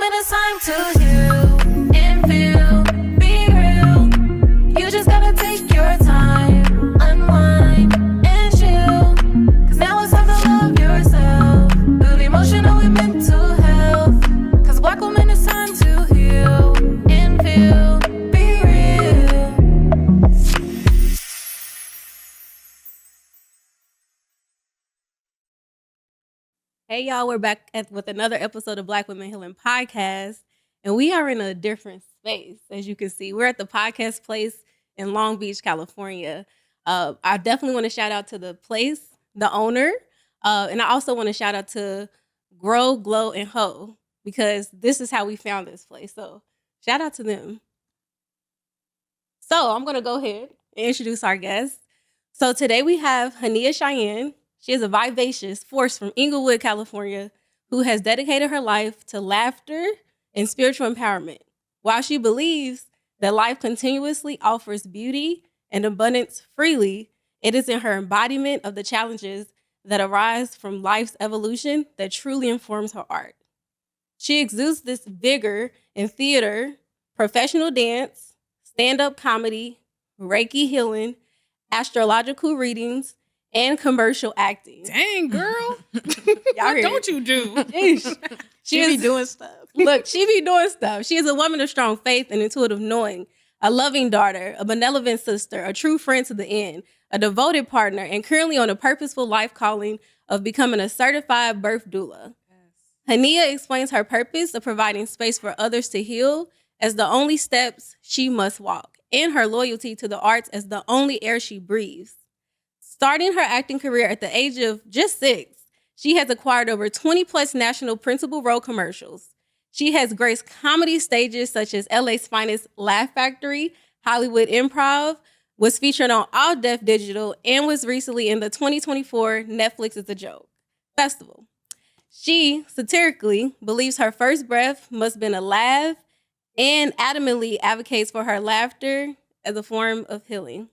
woman, it's time to heal and feel, be real. You just gotta take your time, unwind and chill. Cause now it's time to love yourself. Build emotional and mental health. Cause black woman, it's time to heal and feel, be real. Hey y'all, we're back with another episode of Black Women Healing Podcast, and we are in a different space. As you can see, we're at the podcast place in Long Beach, California. I definitely want to shout out to the place, the owner, and I also want to shout out to Grow, Glow, and Ho, because this is how we found this place. So shout out to them. So I'm going to go ahead and introduce our guest. So today we have Heniya Cheyenne. She is a vivacious force from Inglewood, California, who has dedicated her life to laughter and spiritual empowerment. While she believes that life continuously offers beauty and abundance freely, it is in her embodiment of the challenges that arise from life's evolution that truly informs her art. She exudes this vigor in theater, professional dance, stand-up comedy, Reiki healing, astrological readings, and commercial acting. Dang, girl. What don't you do? She be doing stuff. Look, she be doing stuff. She is a woman of strong faith and intuitive knowing, a loving daughter, a benevolent sister, a true friend to the end, a devoted partner, and currently on a purposeful life calling of becoming a certified birth doula. Yes. Heniya explains her purpose of providing space for others to heal as the only steps she must walk, and her loyalty to the arts as the only air she breathes. Starting her acting career at the age of just 6, she has acquired over 20 plus national principal role commercials. She has graced comedy stages such as LA's finest Laugh Factory, Hollywood Improv, was featured on All Deaf Digital, and was recently in the 2024 Netflix Is a Joke Festival. She satirically believes her first breath must have been a laugh and adamantly advocates for her laughter as a form of healing.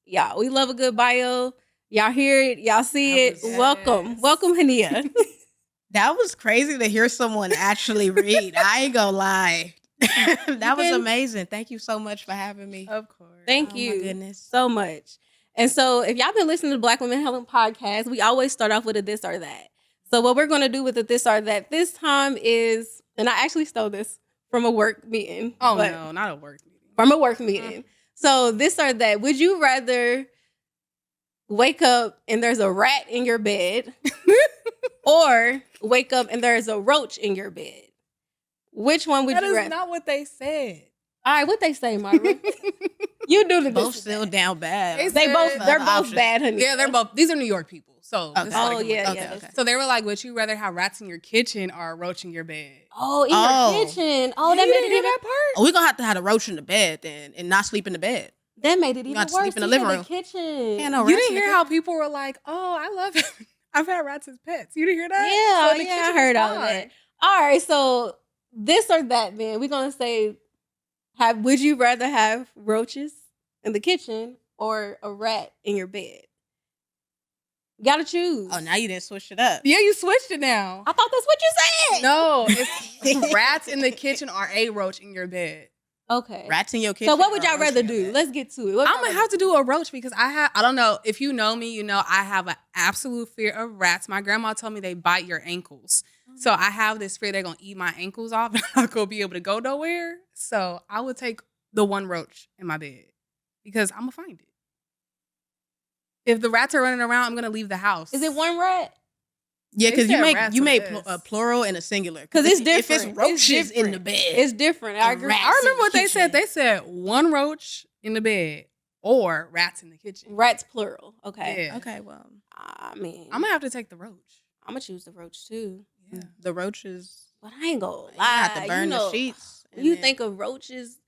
Y'all, we love a good bio. Y'all hear it. Y'all see it. Yes. Welcome. Welcome, Heniya. That was crazy to hear someone actually read. I ain't gonna lie. That was amazing. Thank you so much for having me. Of course. Thank Oh, you my goodness. so much. And so if y'all been listening to Black Women Healing Podcast, we always start off with a this or that. So what we're going to do with the this or that this time is, and I actually stole this from a work meeting. Oh, no, not a work meeting. From a work meeting. So this or that, would you rather wake up and there's a rat in your bed or wake up and there's a roach in your bed? Which one would you rather? That is not what they said. All right, what they say, Myra? You do the Both this or still that. down bad. They're the both option. bad, honey. Yeah, they're both. These are New York people. So Okay. this is Oh, like- yeah, okay, yeah. okay. So they were like, would you rather have rats in your kitchen or a roach in your bed? Oh, in Oh. your kitchen. Oh, You that made didn't it hear even that part? Oh, we're gonna have to have a roach in the bed then and not sleep in the bed. That made it even got to worse. sleep in the You living said room. kitchen. Yeah, no, You rats didn't in the hear how people were like, oh, I love it. I've had rats as pets. You didn't hear that? Yeah, So the yeah, I kitchen heard is all of fine. that. All right, so this or that, then we're gonna say, would you rather have roaches in the kitchen or a rat in your bed? You gotta choose. Oh, now you didn't switch it up. Yeah, you switched it now. I thought that's what you said. No, it's rats in the kitchen or a roach in your bed. Okay. Rats in your kitchen. So what would or a y'all roach rather in your do? bed? Let's get to it. What I'm y'all gonna have to do a roach because I don't know if you know me, you know I have an absolute fear of rats. My grandma told me they bite your ankles, so I have this fear they're gonna eat my ankles off and I'm not gonna be able to go nowhere. So I would take the one roach in my bed because I'm gonna find it. If the rats are running around, I'm gonna leave the house. Is it one rat? Yeah, They because said you rats made on this. a plural and a singular. 'Cause it's If different. it's roaches in the different. bed, It's different. I agree. Rats I remember in the what they said. kitchen. They said one roach in the bed or rats in the kitchen. Rats plural. Okay. Yeah. okay. Well, I mean, I'm gonna have to take the roach. I'm gonna choose the roach too. Yeah. the roaches. But I ain't gonna You lie. have to burn you know, the sheets. When you think of roaches,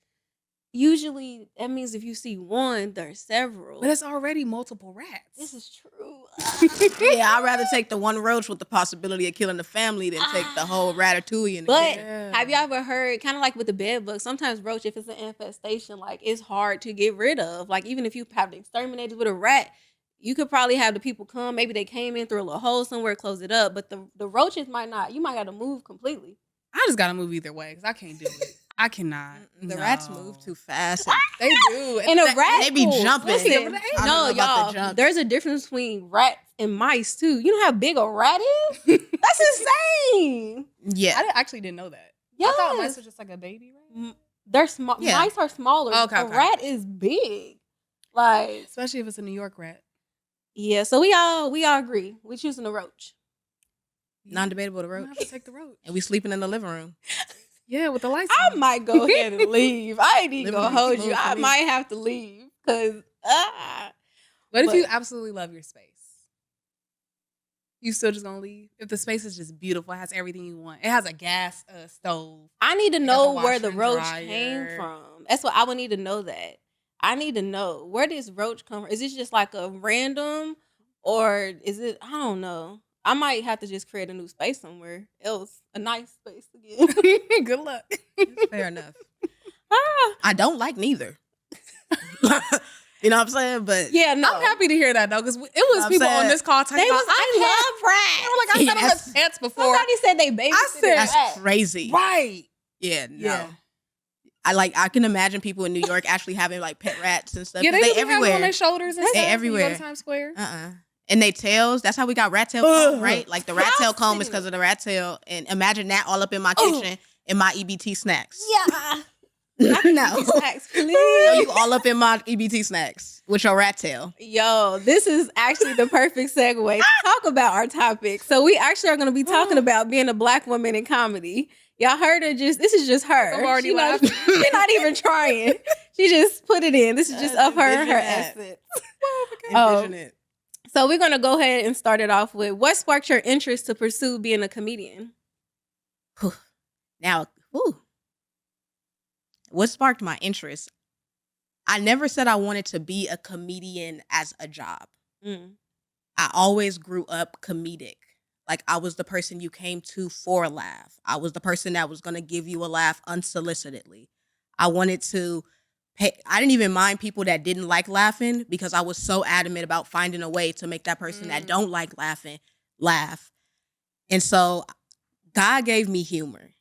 usually that means if you see one, there's several. But it's already multiple rats. This is true. yeah, I'd rather take the one roach with the possibility of killing the family than take the whole ratatouille in the But bed. Yeah. have you ever heard, kind of like with the bed bugs, sometimes roach, if it's an infestation, like it's hard to get rid of. Like even if you have to exterminate it with a rat, you could probably have the people come. Maybe they came in through a little hole somewhere, close it up. But the roaches might not. You might have to move completely. I just gotta move either way because I can't do it. I cannot. The No. rats move too fast. They do. And a rat They be pool. jumping. Listen, I don't know no, about the y'all. jump. There's a difference between rats and mice too. You know how big a rat is? That's insane. Yeah. I actually didn't know that. Yes. I thought mice were just like a baby rat. They're small. Yeah. Mice are smaller. Okay, A okay. rat is big. Like, Especially if it's a New York rat. yeah. So we all agree. We choosing the roach. Non-debatable the I'm gonna roach. have to take the roach. And we sleeping in the living room. Yeah, with the lights I on. might go ahead and leave. I ain't even Living gonna room hold smooth you. for I me. might have to leave because What if but- you absolutely love your space? You still just gonna leave? If the space is just beautiful, it has everything you want. It has a gas stove. I need to got know the where the washer and roach dryer. came from. That's what I would need to know that. I need to know where this roach come from. Is this just like a random or is it, I don't know. I might have to just create a new space somewhere else. A nice space again. Good luck. Fair enough. Ah, I don't like neither. You know what I'm saying? But yeah, no. I'm happy to hear that though, because it was I'm people saying, on this call talking They about. was, I love rats. They were like, I sat on Yes. the pants before. Somebody said they babysitted I said- that's rats. crazy. Right. Yeah, no. Yeah. I can imagine people in New York actually having like pet rats and stuff. Yeah, 'cause they they everywhere. On everywhere. their shoulders and They stuff. when you go everywhere. to Times Square. And they tails. That's how we got rat tail comb, Ugh. right? Like the rat tail comb is because of the rat tail. And imagine that all up in my kitchen in my EBT snacks. Yeah. No. Snacks, please. So you all up in my EBT snacks with your rat tail. Yo, this is actually the perfect segue to talk about our topic. So we actually are going to be talking about being a Black woman in comedy. Y'all heard her this is just her. I'm already She not- laughing. She's not even trying. She just put it in. This is just of her Envision that. essence. Envision it. So we're going to go ahead and start it off with what sparked your interest to pursue being a comedian? Now, what sparked my interest? I never said I wanted to be a comedian as a job. Mm. I always grew up comedic. Like I was the person you came to for a laugh. I was the person that was going to give you a laugh unsolicitedly. I wanted to I didn't even mind people that didn't like laughing because I was so adamant about finding a way to make that person that don't like laughing laugh. And so God gave me humor.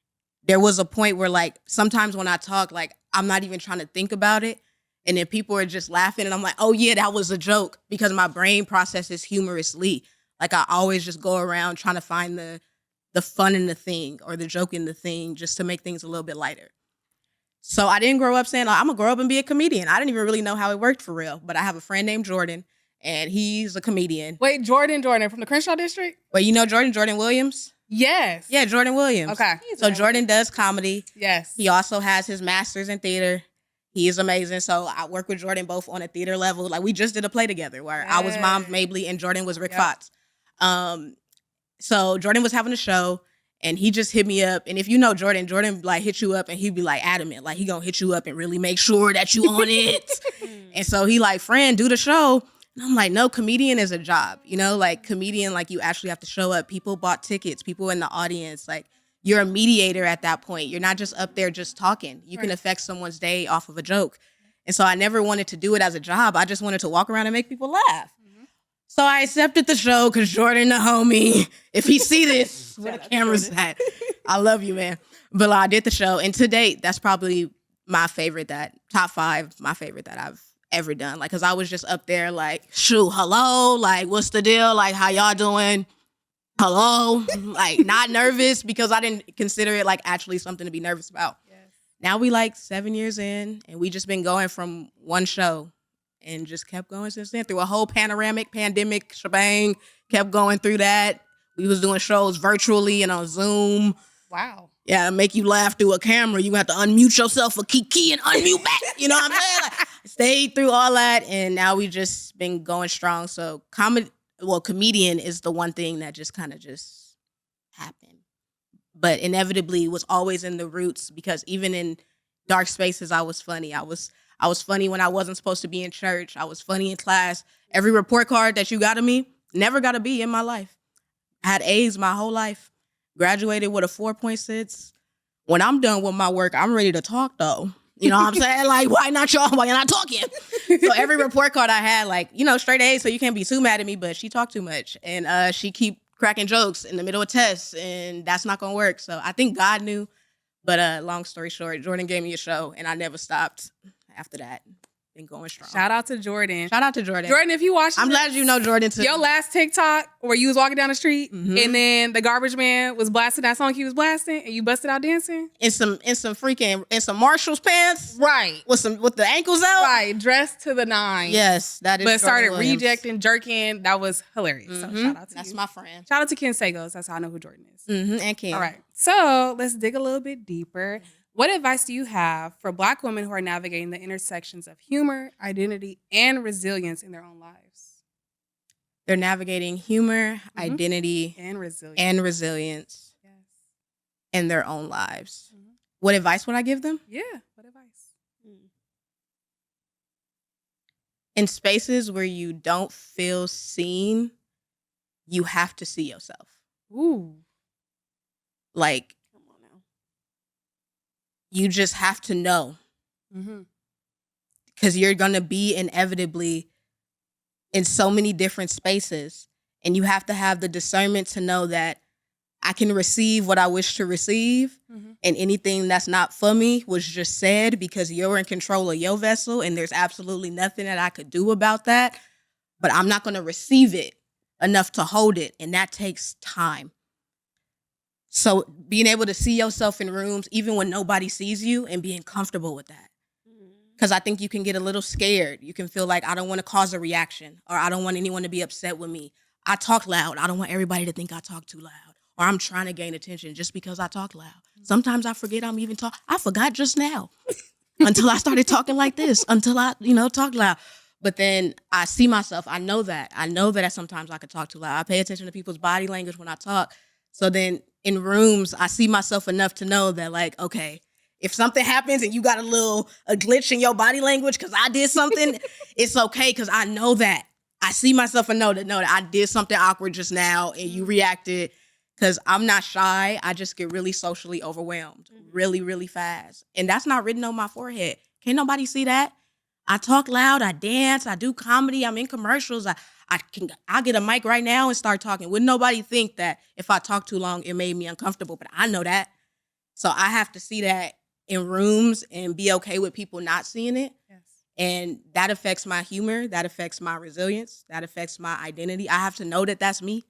There was a point where like sometimes when I talk, like I'm not even trying to think about it. And then people are just laughing and I'm like, oh yeah, that was a joke because my brain processes humorously. Like I always just go around trying to find the fun in the thing or the joke in the thing just to make things a little bit lighter. So I didn't grow up saying, I'm going to grow up and be a comedian. I didn't even really know how it worked for real. But I have a friend named Jordan and he's a comedian. Wait, Jordan from the Crenshaw District? But you know Jordan Williams? Yes. Yeah, Jordan Williams. Okay. So Jordan does comedy. Yes. He also has his master's in theater. He is amazing. So I work with Jordan both on a theater level. Like we just did a play together where I was Mom Mabley and Jordan was Rick Fox. So Jordan was having a show and he just hit me up. And if you know Jordan like hit you up and he'd be like adamant. Like he gonna hit you up and really make sure that you on it. And so he like, friend, do the show. And I'm like, no, comedian is a job. You know, like comedian, like you actually have to show up. People bought tickets, people in the audience, like you're a mediator at that point. You're not just up there just talking. You can affect someone's day off of a joke. And so I never wanted to do it as a job. I just wanted to walk around and make people laugh. So I accepted the show because Jordan, the homie, if he see this, where the camera's at, I love you, man. But I did the show. And to date, that's probably my favorite top 5, my favorite that I've ever done. Like, because I was just up there like, shoot, hello, like, what's the deal? Like, how y'all doing? Hello? Like, not nervous because I didn't consider it like actually something to be nervous about. Yes. Now we like 7 years in and we just been going from one show and just kept going since then through a whole pandemic shebang, kept going through that. We was doing shows virtually and on Zoom. Wow. Yeah, make you laugh through a camera. You have to unmute yourself for key and unmute back. You know what I'm saying? Like, stayed through all that and now we just been going strong. So comedian is the one thing that just kind of just happened. But inevitably was always in the roots because even in dark spaces, I was funny. I was funny when I wasn't supposed to be in church. I was funny in class. Every report card that you got of me, never got a B in my life. I had A's my whole life. Graduated with a 4.6. When I'm done with my work, I'm ready to talk though. You know what I'm saying? Like, why not y'all? Why you're not talking? So every report card I had, like, you know, straight A's, so you can't be too mad at me, but she talked too much. And she keep cracking jokes in the middle of tests, and that's not going to work. So I think God knew But long story short, Jordan gave me a show, and I never stopped after that. Been going strong. Shout out to Jordan. Shout out to Jordan. Jordan, if you watch I'm glad you know Jordan too. your last TikTok where you was walking down the street and then the garbage man was blasting that song he was blasting and you busted out dancing. in some Marshalls pants, Right. with the ankles out. Right. Dressed to the nine. Yes, that is. But Jordan started Williams. rejecting, jerking. That was hilarious. So shout out to That's you. my friend. Shout out to Ken Sagos. That's how I know who Jordan is. And Kim. All right. So let's dig a little bit deeper. What advice do you have for Black women who are navigating the intersections of humor, identity, and resilience in their own lives? They're navigating humor, identity, And resilience. and resilience Yes. in their own lives. What advice would I give them? Yeah. What advice? In spaces where you don't feel seen, you have to see yourself. Ooh. Like, Come on now. you just have to know, Mm-hmm. because you're going to be inevitably in so many different spaces, and you have to have the discernment to know that I can receive what I wish to receive, and anything that's not for me was just said because you're in control of your vessel, and there's absolutely nothing that I could do about that. But I'm not going to receive it enough to hold it, and that takes time. So being able to see yourself in rooms, even when nobody sees you, and being comfortable with that. Because I think you can get a little scared. You can feel like, I don't want to cause a reaction, or I don't want anyone to be upset with me. I talk loud. I don't want everybody to think I talk too loud, or I'm trying to gain attention just because I talk loud. Sometimes I forget I'm even talking. I forgot just now until I started talking like this, until I, talk loud. But then I see myself. I know that. Sometimes I could talk too loud. I pay attention to people's body language when I talk. So then in rooms, I see myself enough to know that, like, okay, if something happens and you got a glitch in your body language because I did something, it's okay, because I know that. I see myself and know that I did something awkward just now and you reacted, because I'm not shy. I just get really socially overwhelmed really, really fast. And that's not written on my forehead. Can't nobody see that? I talk loud. I dance. I do comedy. I'm in commercials. I'll get a mic right now and start talking. Wouldn't nobody think that if I talk too long, it made me uncomfortable? But I know that. So I have to see that in rooms and be okay with people not seeing it. Yes. And that affects my humor. That affects my resilience. That affects my identity. I have to know that that's me.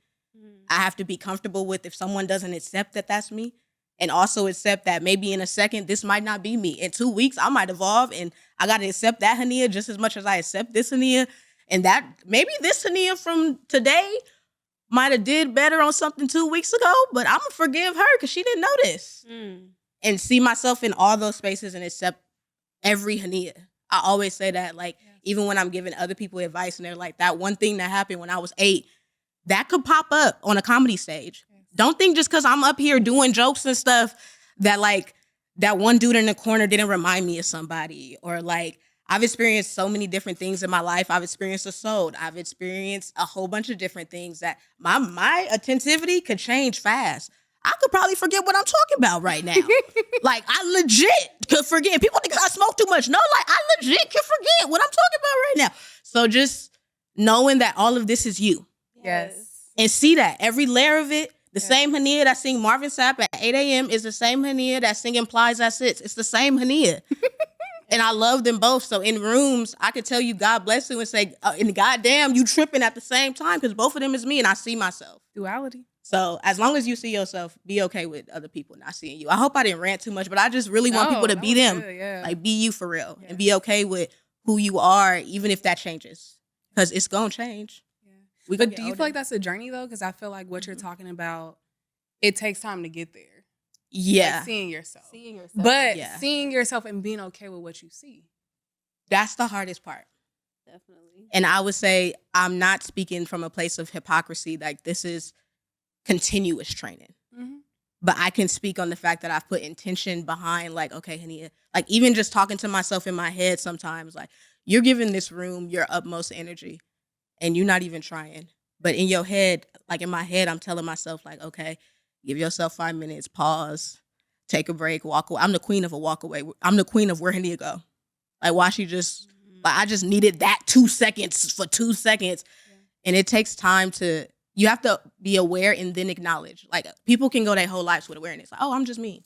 I have to be comfortable with if someone doesn't accept that that's me, and also accept that maybe in a second, this might not be me. In 2 weeks, I might evolve, and I got to accept that Heniya just as much as I accept this Heniya. And that maybe this Heniya from today might have did better on something 2 weeks ago, but I'm going to forgive her because she didn't notice. And see myself in all those spaces and accept every Heniya. I always say that, like, even when I'm giving other people advice and they're like, that one thing that happened when I was 8, that could pop up on a comedy stage. Don't think just because I'm up here doing jokes and stuff that, like, that one dude in the corner didn't remind me of somebody. Or, like, I've experienced so many different things in my life. I've experienced assault. I've experienced a whole bunch of different things that my attentivity could change fast. I could probably forget what I'm talking about right now. Like, I legit could forget. People think I smoke too much. No, like, I legit can forget what I'm talking about right now. So just knowing that all of this is you. Yes. And see that. Every layer of it, the same Heniya that sing Marvin Sapp at 8 a.m. is the same Heniya that sing Implies at 6. It's the same Heniya. And I love them both. So in rooms, I could tell you God bless you and say, and goddamn, you tripping at the same time, because both of them is me and I see myself. Duality. So as long as you see yourself, be okay with other people not seeing you. I hope I didn't rant too much, but I just really want people to be them. Good, yeah. Like, be you for real. And be okay with who you are, even if that changes. Because it's going to change. Yeah. But do you feel like that's a journey, though? Because I feel like what you're talking about, it takes time to get there. Yeah. Like seeing yourself. yourself. But Yeah. seeing yourself and being okay with what you see. That's the hardest part. Definitely. And I would say I'm not speaking from a place of hypocrisy. Like, this is continuous training. But I can speak on the fact that I've put intention behind, like, okay, Heniya, like, even just talking to myself in my head sometimes, like, you're giving this room your utmost energy and you're not even trying. But in your head, like in my head, I'm telling myself, like, okay, give yourself 5 minutes, pause, take a break, walk away. I'm the queen of a walk away. I'm the queen of where Heniya go. Like, why she just, like, I just needed that 2 seconds for 2 seconds. Yeah. And it takes time to, you have to be aware and then acknowledge. Like, people can go their whole lives with awareness. Like, oh, I'm just me.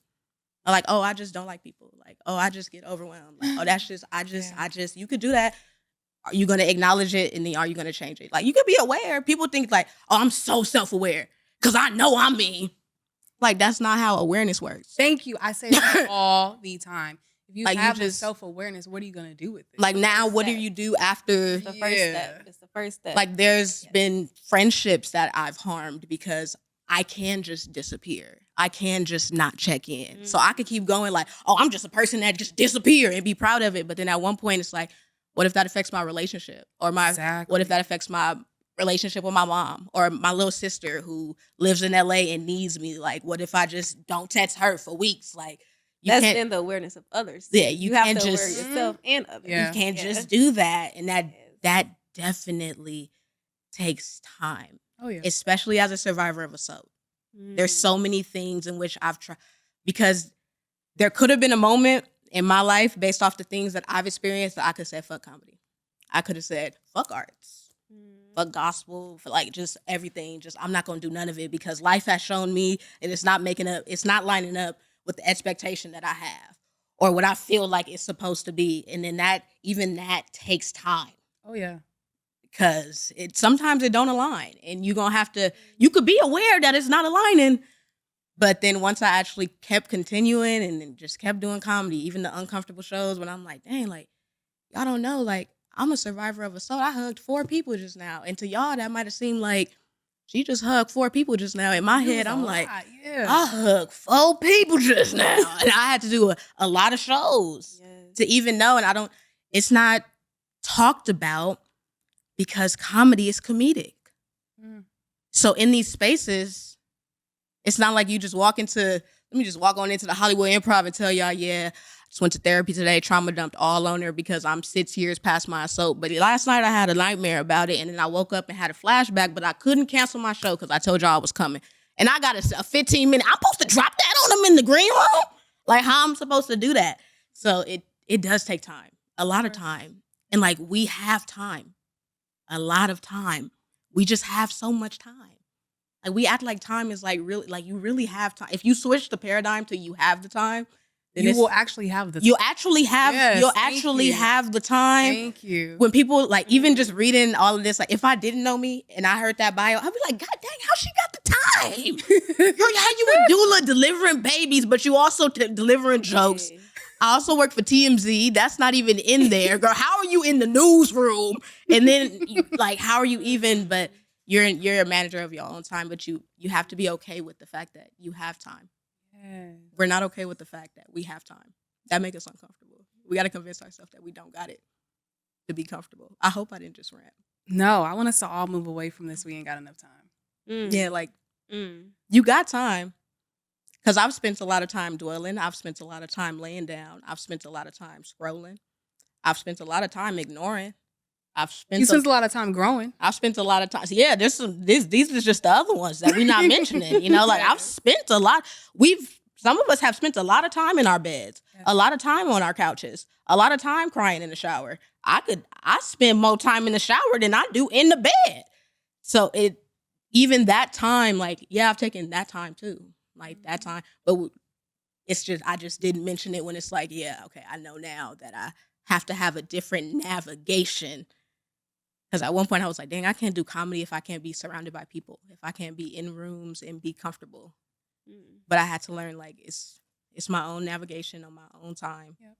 Like, oh, I just don't like people. Like, oh, I just get overwhelmed. Like, oh, that's just, you could do that. Are you going to acknowledge it? And then are you going to change it? Like, you could be aware. People think like, oh, I'm so self-aware because I know I'm me. Like, that's not how awareness works. Thank you. I say that all the time. If you Like, you have this just- self-awareness, what are you going to do with it? Like, now, what do you do after? It's the first step. It's the first step. Like, there's been friendships that I've harmed because I can just disappear. I can just not check in. So I could keep going like, oh, I'm just a person that just disappear and be proud of it. But then at one point, it's like, what if that affects my relationship? Or what if that affects my relationship with my mom or my little sister who lives in LA and needs me? Like, what if I just don't text her for weeks? Like, that's in the awareness of others. Yeah, you have to just aware yourself and others. Yeah. You can't just do that. And that definitely takes time. Oh, yeah. Especially as a survivor of assault. There's so many things in which I've tried, because there could have been a moment in my life based off the things that I've experienced that I could say, fuck comedy. I could have said, fuck arts, fuck gospel, for like just everything. Just, I'm not going to do none of it because life has shown me and it's not lining up with the expectation that I have or what I feel like it's supposed to be. And then that takes time. Oh, yeah. Because sometimes it don't align and you could be aware that it's not aligning. But then once I actually kept continuing and then just kept doing comedy, even the uncomfortable shows when I'm like, dang, like, y'all don't know, like, I'm a survivor of assault. I hugged 4 people just now. And to y'all, that might have seemed like she just hugged 4 people just now. In my head, I'm like, I hugged 4 people just now. And I had to do a lot of shows to even know. And it's not talked about. Because comedy is comedic. So in these spaces, it's not like you just walk on into the Hollywood Improv and tell y'all, yeah, I just went to therapy today, trauma dumped all on her because I'm 6 years past my assault. But last night I had a nightmare about it and then I woke up and had a flashback, but I couldn't cancel my show because I told y'all I was coming. And I got a 15-minute, I'm supposed to drop that on them in the green room? Like, how I'm supposed to do that? So it does take time, a lot of time. And like, we have time. A lot of time. We just have so much time. Like, we act like time is like really, like you really have time. If you switch the paradigm to you have the time, then you will actually have the time. You'll actually have the time. Thank you. When people like even just reading all of this, like if I didn't know me and I heard that bio, I'd be like, God dang, how she got the time? Girl, how you a doula delivering babies, but you also delivering jokes. I also work for TMZ. That's not even in there. Girl, how are you in the newsroom? And then, like, how are you even, but you're a manager of your own time, but you have to be okay with the fact that you have time. Yeah. We're not okay with the fact that we have time. That makes us uncomfortable. We got to convince ourselves that we don't got it to be comfortable. I hope I didn't just rant. No, I want us to all move away from this. We ain't got enough time. Yeah, like, you got time. Because I've spent a lot of time dwelling. I've spent a lot of time laying down. I've spent a lot of time scrolling. I've spent a lot of time ignoring. You spent a lot of time growing. I've spent a lot of time. Yeah, these are just the other ones that we're not mentioning. You know, like I've spent a lot. Some of us have spent a lot of time in our beds, a lot of time on our couches, a lot of time crying in the shower. I spend more time in the shower than I do in the bed. So even that time, like, yeah, I've taken that time too. Like that time, but it's just, I just didn't mention it when it's like, yeah, okay, I know now that I have to have a different navigation. Because at one point I was like, dang, I can't do comedy if I can't be surrounded by people, if I can't be in rooms and be comfortable. But I had to learn, like, it's my own navigation on my own time. Yep.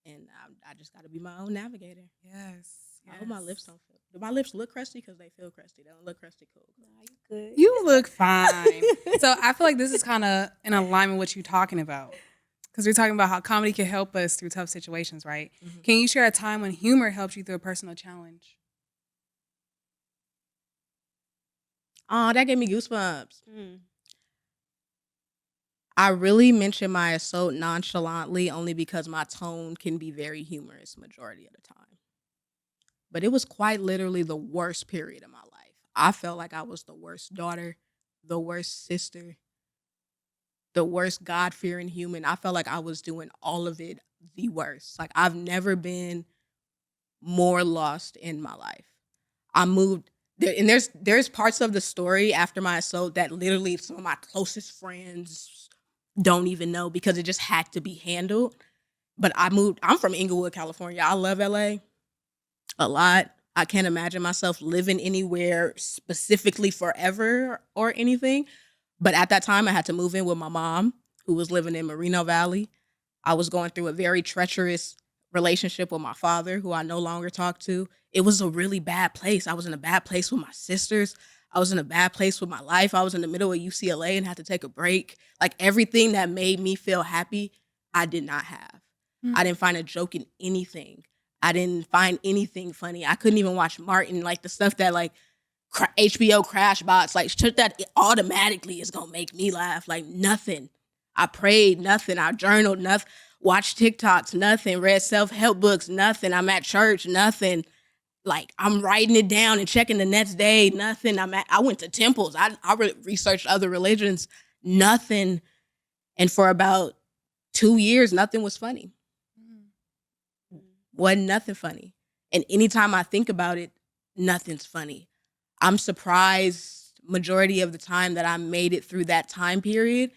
And I just got to be my own navigator. Yes. I hope my lips don't feel. Do my lips look crusty? Because they feel crusty. They don't look crusty. Cool. Nah, you good. You look fine. So I feel like this is kind of in alignment with what you're talking about. Because we're talking about how comedy can help us through tough situations, right? Mm-hmm. Can you share a time when humor helped you through a personal challenge? Oh, that gave me goosebumps. I really mention my assault nonchalantly only because my tone can be very humorous majority of the time. But it was quite literally the worst period of my life. I felt like I was the worst daughter, the worst sister, the worst God-fearing human. I felt like I was doing all of it the worst. Like, I've never been more lost in my life. I moved there, and there's parts of the story after my assault that literally some of my closest friends don't even know because it just had to be handled. But I'm from Inglewood, California. I love LA a lot. I can't imagine myself living anywhere specifically forever or anything. But at that time, I had to move in with my mom, who was living in Moreno Valley. I was going through a very treacherous relationship with my father, who I no longer talk to. It was a really bad place. I was in a bad place with my sisters. I was in a bad place with my life. I was in the middle of UCLA and had to take a break. Like everything that made me feel happy, I did not have. I didn't find a joke in anything. I didn't find anything funny. I couldn't even watch Martin, like the stuff that like HBO crash bots, like shit that automatically is gonna make me laugh. Like nothing. I prayed, nothing. I journaled, nothing. Watched TikToks, nothing. Read self-help books, nothing. I'm at church, nothing. Like I'm writing it down and checking the next day, nothing. I went to temples. I researched other religions, nothing. And for about 2 years, nothing was funny. Wasn't nothing funny. And anytime I think about it, nothing's funny. I'm surprised majority of the time that I made it through that time period,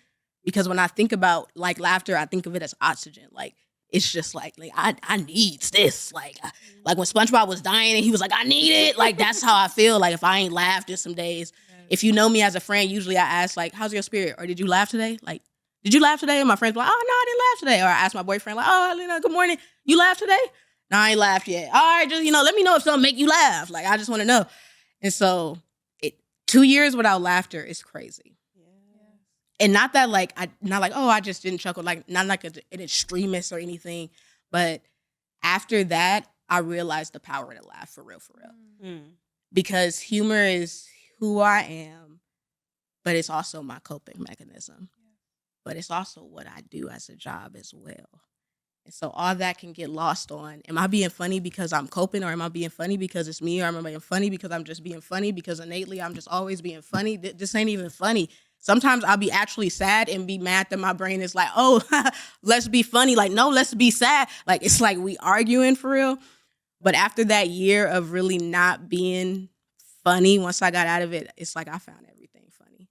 because when I think about like laughter, I think of it as oxygen. Like it's just like I need this. Like when SpongeBob was dying and he was like, I need it. Like that's how I feel. Like if I ain't laughed in some days, if you know me as a friend, usually I ask like, how's your spirit? Or did you laugh today? Like, did you laugh today? And my friends be like, oh no, I didn't laugh today. Or I ask my boyfriend like, oh, good morning. You laughed today? No, I ain't laughed yet. All right, just, let me know if something make you laugh. Like, I just want to know. And so 2 years without laughter is crazy. Yeah. And not that like, I just didn't chuckle. Like, not like an extremist or anything. But after that, I realized the power to laugh for real. Because humor is who I am, but it's also my coping mechanism. But it's also what I do as a job as well. And so all that can get lost on, am I being funny because I'm coping, or am I being funny because it's me, or am I being funny because I'm just being funny because innately I'm just always being funny? This ain't even funny. Sometimes I'll be actually sad and be mad that my brain is like, oh, let's be funny. Like, no, let's be sad. Like, it's like we arguing for real. But after that year of really not being funny, once I got out of it, it's like I found everything funny.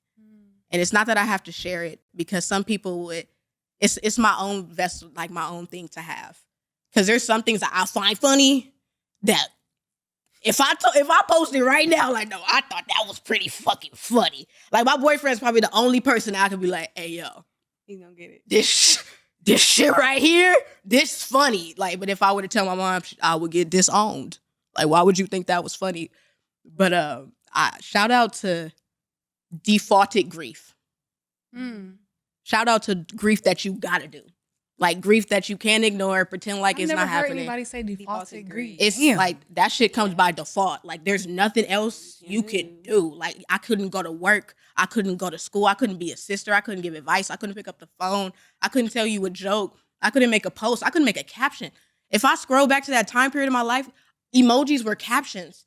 And it's not that I have to share it, because some people would. It's my own vessel, like my own thing to have. Because there's some things that I find funny that if I post it right now, like, no, I thought that was pretty fucking funny. Like my boyfriend's probably the only person I could be like, hey, yo. He's gonna get it. This shit right here, this funny. Like, but if I were to tell my mom, I would get disowned. Like, why would you think that was funny? But I shout out to defaulted grief. Shout out to grief that you gotta do. Like grief that you can't ignore, pretend like it's not happening. I've never heard anybody say defaulted grief. It's like that shit comes by default. Like there's nothing else you could do. Like I couldn't go to work. I couldn't go to school. I couldn't be a sister. I couldn't give advice. I couldn't pick up the phone. I couldn't tell you a joke. I couldn't make a post. I couldn't make a caption. If I scroll back to that time period of my life, emojis were captions.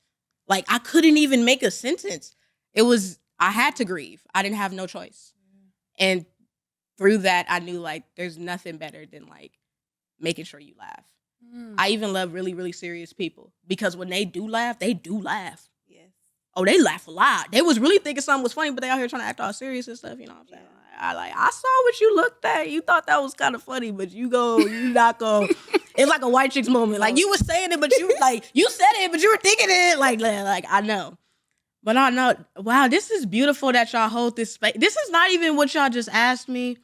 Like I couldn't even make a sentence. I had to grieve. I didn't have no choice. And through that, I knew like there's nothing better than like making sure you laugh. I even love really, really serious people, because when they do laugh, they do laugh. Yes. Oh, they laugh a lot. They was really thinking something was funny, but they out here trying to act all serious and stuff. You know what I'm saying? I saw what you looked at. You thought that was kind of funny, but you not go. It's like a white chicks moment. Like you was saying it, but you said it, but you were thinking it. Like I know. But I know, wow, this is beautiful that y'all hold this space. This is not even what y'all just asked me,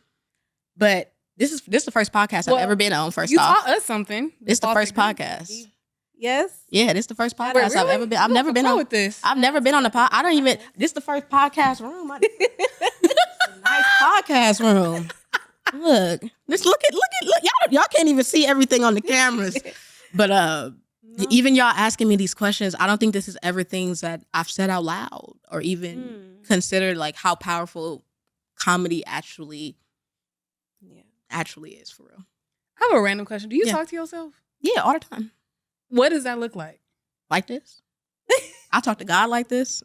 but this is the first podcast I've ever been on. First off, you taught us something. This is the first podcast. Yes. Yeah, this is the first podcast I've ever been. I've never been on with this. I've never been on the pod. This is the first podcast room. Nice podcast room. Look, look at y'all can't even see everything on the cameras, but even y'all asking me these questions, I don't think this is ever things that I've said out loud or even considered like how powerful comedy actually is for real. I have a random question. Do you talk to yourself? Yeah, all the time. What does that look like? Like this? I talk to God like this.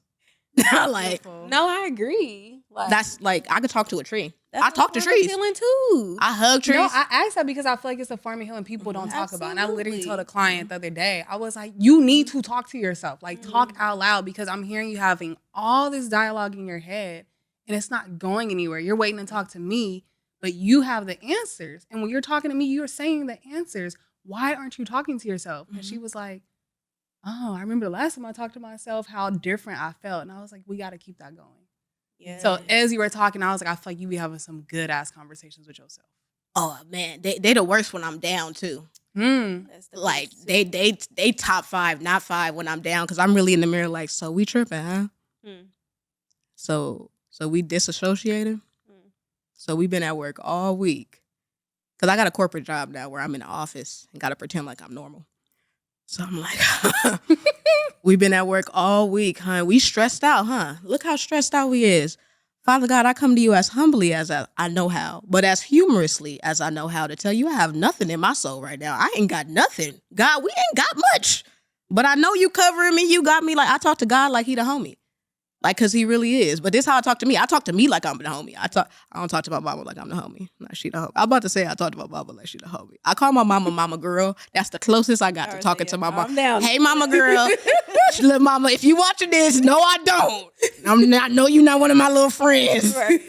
Like, no, I agree. Like, that's like I could talk to a tree. I talk to trees. Healing too. I hug trees. No, I asked that because I feel like it's a form of healing people don't talk about. And I literally told a client the other day, I was like, you need to talk to yourself. Like talk out loud, because I'm hearing you having all this dialogue in your head and it's not going anywhere. You're waiting to talk to me, but you have the answers. And when you're talking to me, you're saying the answers. Why aren't you talking to yourself? And she was like, oh, I remember the last time I talked to myself, how different I felt. And I was like, we got to keep that going. Yeah. So as you were talking, I was like, I feel like you be having some good ass conversations with yourself. Oh man, they the worst when I'm down too. That's the Like best. they top 5, not 5 when I'm down, because I'm really in the mirror like, so we tripping, huh? Mm. So we disassociated. Mm. So we've been at work all week. Cause I got a corporate job now where I'm in the office and gotta pretend like I'm normal. So I'm like, we've been at work all week, huh? We stressed out, huh? Look how stressed out we is. Father God, I come to you as humbly as I know how, but as humorously as I know how, to tell you I have nothing in my soul right now. I ain't got nothing. God, we ain't got much. But I know you covering me. You got me. Like, I talk to God like he the homie. Like, cause he really is. But this how I talk to me. I talk to me like I'm the homie. I don't talk to my mama like I'm the homie. Like she the homie. I'm about to say I talk to my mama like she the homie. I call my mama mama girl. That's the closest I got to talking to my mom. I'm down. Hey mama girl. Little mama, if you watching this, no I don't. I know you're not one of my little friends. Right.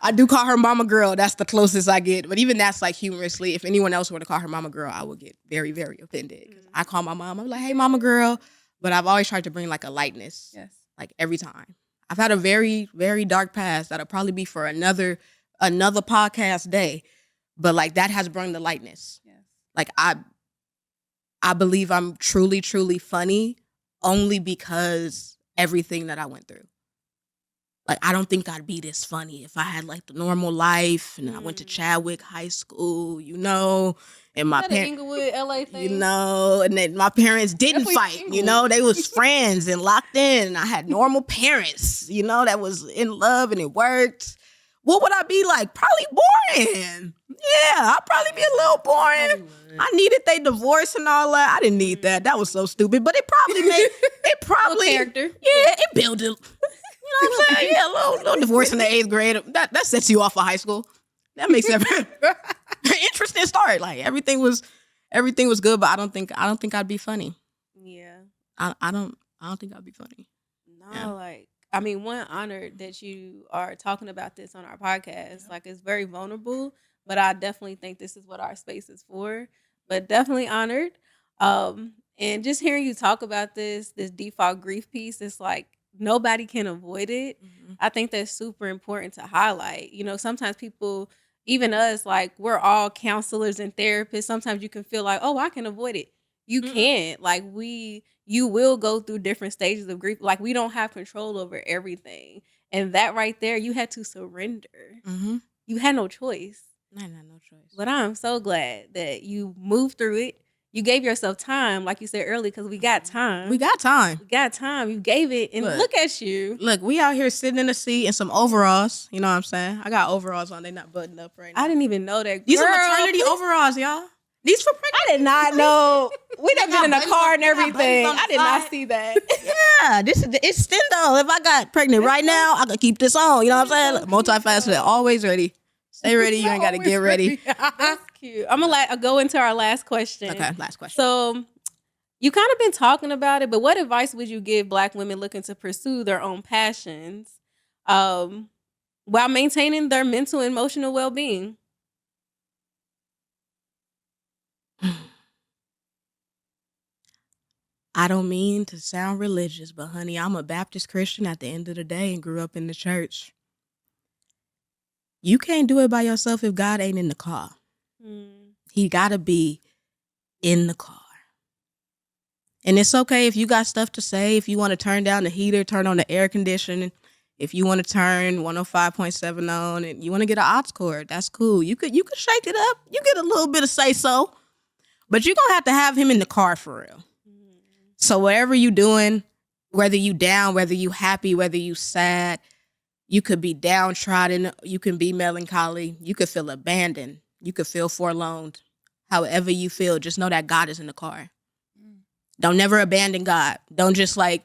I do call her mama girl. That's the closest I get. But even that's like humorously. If anyone else were to call her mama girl, I would get very, very offended. I call my mom. I'm like, hey mama girl. But I've always tried to bring like a lightness. Yes. Like every time. I've had a very, very dark past that'll probably be for another podcast day. But like that has brought the lightness. Yes. Like I believe I'm truly, truly funny only because everything that I went through. Like I don't think I'd be this funny if I had like the normal life and I went to Chadwick High School, you know, and my Is that an parents, Inglewood, LA thing? you know, and then my parents didn't Definitely fight, you Inglewood. know, they was friends and locked in. And I had normal parents, you know, that was in love and it worked. What would I be like? Probably boring. Yeah, I'd probably be a little boring. I needed they divorce and all that. I didn't need that. That was so stupid. But it probably made Little character. Yeah, it built it. You know what I'm saying? Yeah, a little divorce in the 8th grade. That sets you off of high school. That makes everything interesting start. Like everything was good, but I don't think I'd be funny. Yeah. I don't think I'd be funny. No, Yeah. like I mean, one, honored that you are talking about this on our podcast. Like it's very vulnerable, but I definitely think this is what our space is for. But definitely honored. And just hearing you talk about this default grief piece, it's like nobody can avoid it. I think that's super important to highlight. You know, sometimes people, even us, like we're all counselors and therapists. Sometimes you can feel like, oh, I can avoid it. You can't. Like you will go through different stages of grief. Like we don't have control over everything. And that right there, you had to surrender. Mm-hmm. You had no choice. I had no choice. But I'm so glad that you moved through it. You gave yourself time, like you said earlier, because we got time. We got time. We got time. You gave it, and look at you. Look, we out here sitting in the seat in some overalls. You know what I'm saying? I got overalls on. They not buttoned up right now. I didn't even know that. These are Girl, maternity overalls, y'all. These for pregnant. I did not know. We done got been in the buttons car on- and they got everything. buttons on the I did not side. see that. Yeah, it's Stendo. If I got pregnant right now, I could keep this on. You know what I'm saying? Multifaceted, always ready. Stay ready. You ain't got to get ready. That's cute. I'm gonna go into our last question. Okay, last question. So you kind of been talking about it, but what advice would you give Black women looking to pursue their own passions while maintaining their mental and emotional well-being? I don't mean to sound religious, but honey, I'm a Baptist Christian at the end of the day and grew up in the church. You can't do it by yourself if God ain't in the car. He gotta be in the car. And it's okay if you got stuff to say, if you want to turn down the heater, turn on the air conditioning, if you want to turn 105.7 on and you want to get an aux cord, that's cool. You could shake it up. You get a little bit of say so. But you're gonna have to have him in the car for real. So whatever you doing, whether you down, whether you happy, whether you sad, you could be downtrodden, you can be melancholy, you could feel abandoned, you could feel forlorn. However you feel, just know that God is in the car. Don't never abandon God. Don't just like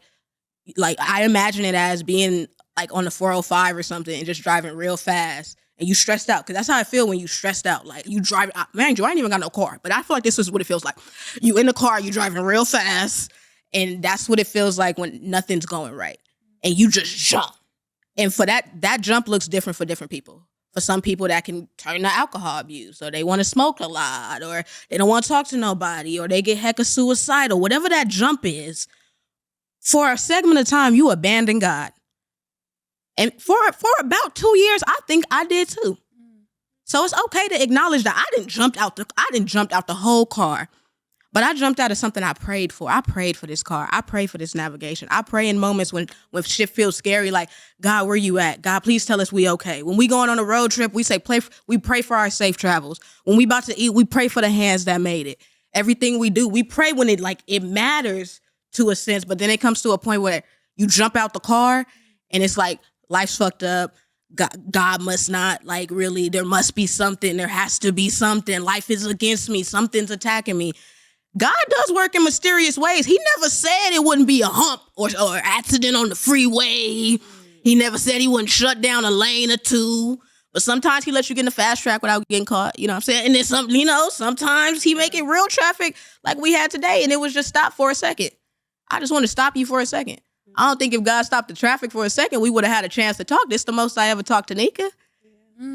I imagine it as being like on the 405 or something and just driving real fast and you stressed out. Because that's how I feel when you stressed out. Like you drive, man, I ain't even got no car. But I feel like this is what it feels like. You in the car, you driving real fast. And that's what it feels like when nothing's going right. And you just jump. And for that jump looks different for different people. For some people, that can turn to alcohol abuse, or they want to smoke a lot, or they don't want to talk to nobody, or they get hecka suicidal, whatever that jump is. For a segment of time, you abandon God. And for about 2 years, I think I did too. So it's okay to acknowledge that I didn't jump out the whole car. But I jumped out of something I prayed for. I prayed for this car. I prayed for this navigation. I pray in moments when shit feels scary, like, God, where you at? God, please tell us we okay. When we going on a road trip, we pray for our safe travels. When we about to eat, we pray for the hands that made it. Everything we do, we pray when it matters to a sense. But then it comes to a point where you jump out the car and it's like, life's fucked up. God must not, like, really, there must be something. There has to be something. Life is against me. Something's attacking me. God does work in mysterious ways. He never said it wouldn't be a hump or accident on the freeway. He never said he wouldn't shut down a lane or two. But sometimes he lets you get in the fast track without getting caught. You know what I'm saying? And then sometimes he make it real traffic like we had today, and it was just stopped for a second. I just want to stop you for a second. I don't think if God stopped the traffic for a second, we would have had a chance to talk. This is the most I ever talked to Nika.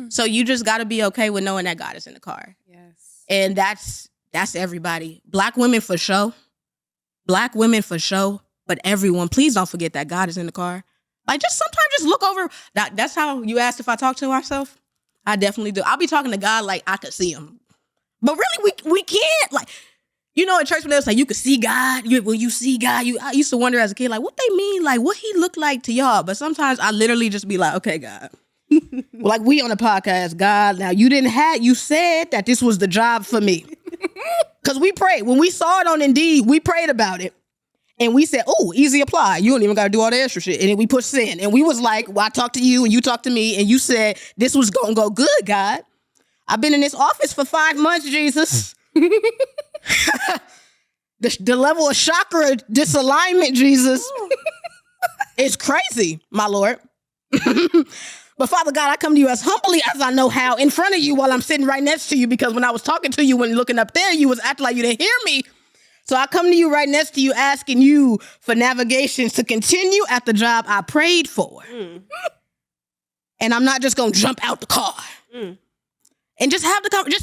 So you just got to be okay with knowing that God is in the car. Yes. And that's everybody. Black women for sure. Black women for sure. But everyone, please don't forget that God is in the car. Like, just sometimes just look over. That's how you asked if I talk to myself. I definitely do. I'll be talking to God like I could see him. But really, we can't. Like, you know, in church when they was like, you could see God. When you see God, I used to wonder as a kid, like, what they mean? Like, what he looked like to y'all? But sometimes I literally just be like, okay, God. Like, we on a podcast, God, now you said that this was the job for me. Because we prayed. When we saw it on Indeed, we prayed about it. And we said, oh, easy apply. You don't even got to do all the extra shit. And then we pushed send. And we was like, well, I talked to you and you talked to me. And you said, this was going to go good, God. I've been in this office for 5 months, Jesus. The level of chakra disalignment, Jesus, is crazy, my Lord. But Father God, I come to you as humbly as I know how in front of you while I'm sitting right next to you, because when I was talking to you when looking up there, you was acting like you didn't hear me. So I come to you right next to you asking you for navigations to continue at the job I prayed for. And I'm not just going to jump out the car. And just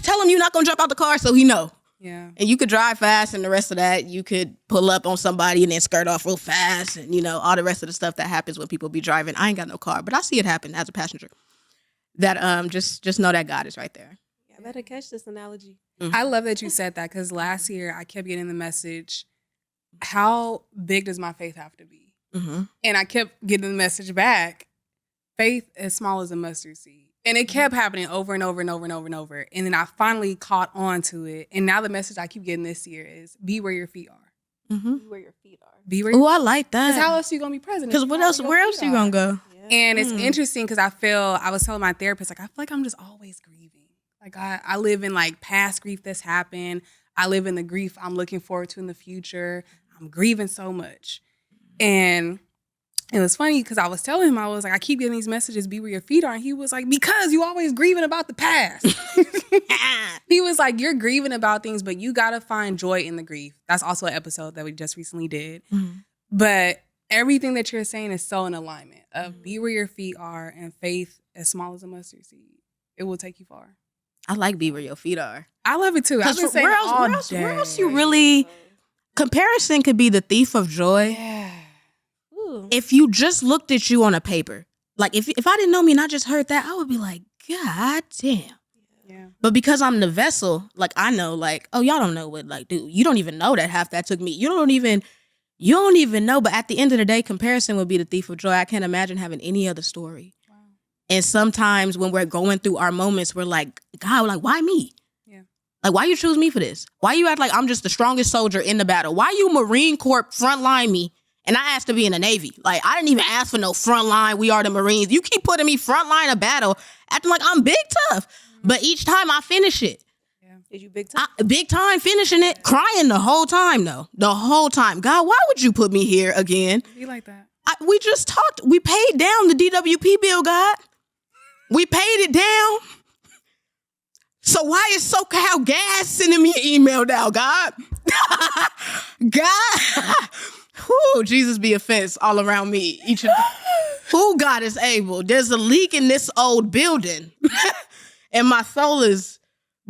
tell him you're not going to jump out the car so he know. Yeah. And you could drive fast, and the rest of that, you could pull up on somebody and then skirt off real fast, and, you know, all the rest of the stuff that happens when people be driving. I ain't got no car, but I see it happen as a passenger. That just know that God is right there. Yeah, I better catch this analogy. I love that you said that, because last year I kept getting the message, how big does my faith have to be? And I kept getting the message back, faith as small as a mustard seed. And it kept happening over and over and over and over and over. And then I finally caught on to it. And now the message I keep getting this year is, be where your feet are. Where your feet are. Be where. Oh, I like that. Because how else are you going to be present? Because where else are you going to go? Yeah. And it's interesting because I was telling my therapist, like, I feel like I'm just always grieving. Like, I live in, like, past grief that's happened. I live in the grief I'm looking forward to in the future. I'm grieving so much. And it was funny because I was telling him, I was like, I keep getting these messages, be where your feet are. And he was like, because you always grieving about the past. He was like, you're grieving about things, but you got to find joy in the grief. That's also an episode that we just recently did. But everything that you're saying is so in alignment of be where your feet are and faith as small as a mustard seed. It will take you far. I like be where your feet are. I love it too. I've been saying where else you really... Comparison could be the thief of joy. Yeah. If you just looked at you on a paper, like if I didn't know me and I just heard that, I would be like, God damn. Yeah. But because I'm the vessel, like I know, like, oh, y'all don't know what, like, dude, you don't even know that half that took me. You don't even know. But at the end of the day, comparison would be the thief of joy. I can't imagine having any other story. Wow. And sometimes when we're going through our moments, we're like, God, like, why me? Yeah. Like, why you choose me for this? Why you act like I'm just the strongest soldier in the battle? Why you Marine Corps frontline me? And I asked to be in the Navy. Like, I didn't even ask for no frontline. We are the Marines. You keep putting me frontline of battle, acting like I'm big tough. But each time I finish it. Yeah. Did you big time? Big time finishing it, crying the whole time, though. The whole time. God, why would you put me here again? Be like that. We just talked. We paid down the DWP bill, God. We paid it down. So why is SoCal Gas sending me an email now, God? God. Whew, Jesus be offense all around me. Who God is able? There's a leak in this old building. And my soul is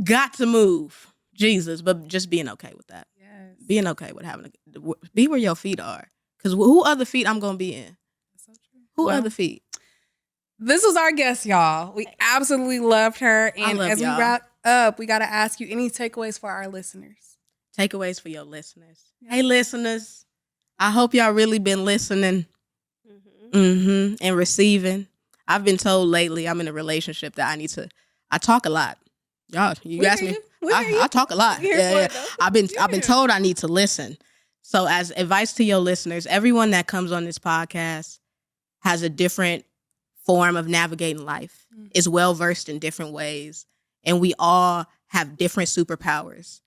got to move. Jesus. But just being okay with that. Yes. Being okay with be where your feet are. Because who other feet I'm going to be in? That's so true. Who other feet? This was our guest, y'all. We absolutely loved her. And love as y'all. we wrap up, we got to ask you any takeaways for our listeners. Takeaways for your listeners. Hey, listeners. I hope y'all really been listening and receiving. I've been told lately I'm in a relationship that I talk a lot. Y'all, you ask me. I talk a lot. Yeah. I've been told I need to listen. So as advice to your listeners, everyone that comes on this podcast has a different form of navigating life, is well-versed in different ways. And we all have different superpowers.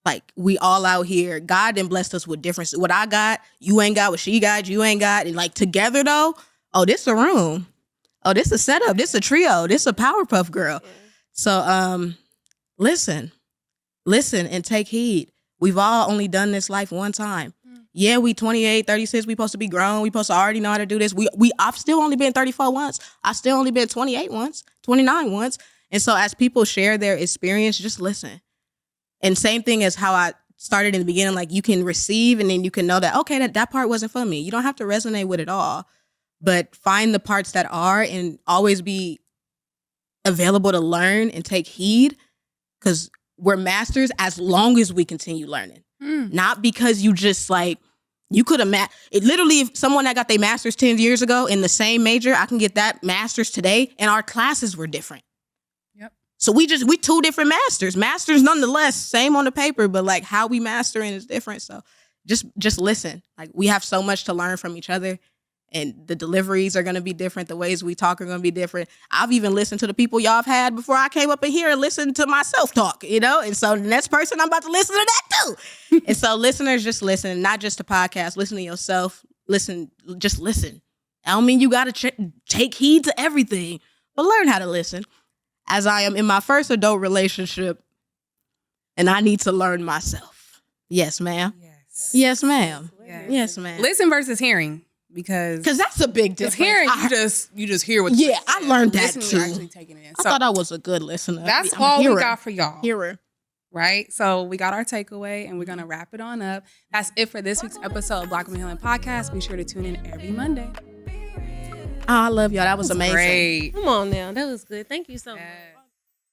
Like, we all out here, God done blessed us with different, what I got, you ain't got, what she got, you ain't got. And like, together though, oh, this a room. Oh, this a setup. This a trio. This a Powerpuff Girl. Yeah. So, listen and take heed. We've all only done this life one time. Yeah, we 28, 36, we supposed to be grown. We supposed to already know how to do this. I've still only been 34 once. I still only been 28 once, 29 once. And so as people share their experience, just listen. And same thing as how I started in the beginning, like you can receive and then you can know that, okay, that part wasn't for me. You don't have to resonate with it all, but find the parts that are and always be available to learn and take heed, because we're masters as long as we continue learning. Not because you just like, you could have, literally if someone that got their master's 10 years ago in the same major, I can get that master's today, and our classes were different. So we two different masters nonetheless, same on the paper, but like how we mastering is different. So just listen. Like, we have so much to learn from each other, and the deliveries are going to be different. The ways we talk are going to be different. I've even listened to the people y'all have had before I came up in here and listened to myself talk, And so the next person, I'm about to listen to that too. And so listeners, just listen, not just a podcast, listen to yourself. Just listen. I don't mean you got to take heed to everything, but learn how to listen. As I am in my first adult relationship, and I need to learn myself. Yes, ma'am. Yes, ma'am. Yes, ma'am. Listen versus hearing, because that's a big difference. Hearing, you just hear what. Yeah, I learned that too. You're actually taking it in. I thought I was a good listener. That's all we got for y'all. Hearer. Right? So we got our takeaway, and we're going to wrap it on up. That's it for this week's episode of Black Women Healing Podcast. Be sure to tune in every Monday. Oh, I love y'all. That was amazing. Great. Come on now. That was good. Thank you so much.